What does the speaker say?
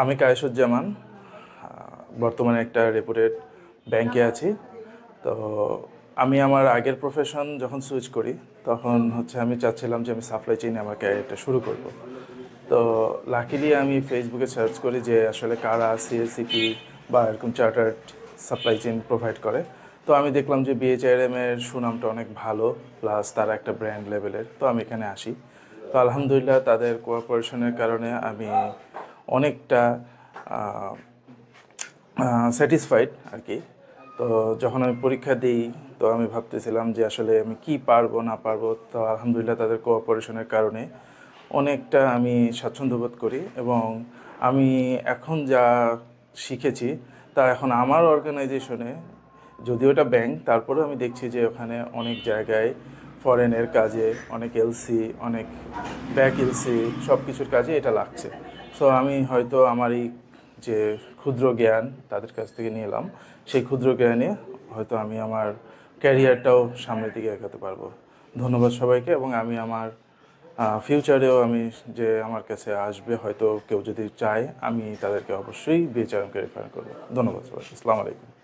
আমি কায়েসুজ্জামান, বর্তমানে একটা রেপুটেড ব্যাংকে আছি। তো আমি আমার আগের প্রফেশন যখন সুইচ করি তখন হচ্ছে আমি চাচ্ছিলাম যে আমি সাপ্লাই চেইনে আমার ক্যারিয়ারটা শুরু করব। তো লাকিলি আমি ফেসবুকে সার্চ করি যে আসলে কারা সিএসসিপি বা এরকম চার্টার্ড সাপ্লাই চেইন প্রোভাইড করে। তো আমি দেখলাম যে বিএচআরএম এর সুনামটা অনেক ভালো, প্লাস তারা একটা ব্র্যান্ড লেভেলের। তো আমি এখানে আসি। তো আলহামদুলিল্লাহ তাদের কোঅপারেশনের কারণে আমি অনেকটা স্যাটিসফাইড আর কি। তো যখন আমি পরীক্ষা দিই তো আমি ভাবতেছিলাম যে আসলে আমি কি পারবো না পারবো। তো আলহামদুলিল্লাহ তাদের কোঅপারেশনের কারণে অনেকটা আমি স্বাচ্ছন্দ্য বোধ করি, এবং আমি এখন যা শিখেছি তা এখন আমার অর্গানাইজেশনে, যদিও এটা ব্যাংক তারপরেও আমি দেখছি যে ওখানে অনেক জায়গায় ফরেনের কাজে, অনেক এলসি, অনেক ব্যাক এলসি, সব কিছুর কাজে এটা লাগছে। সো আমি হয়তো আমার এই যে ক্ষুদ্র জ্ঞান তাদের কাছ থেকে নিলাম, সেই ক্ষুদ্র জ্ঞানে হয়তো আমি আমার ক্যারিয়ারটাও সামনের দিকে এগোতে পারবো। ধন্যবাদ সবাইকে। এবং আমি আমার ফিউচারেও আমি যে আমার কাছে আসবে হয়তো কেউ যদি চায়, আমি তাদেরকে অবশ্যই বিএচআরএমকে রেফার করবো। ধন্যবাদ সবাই। আসসালামু আলাইকুম।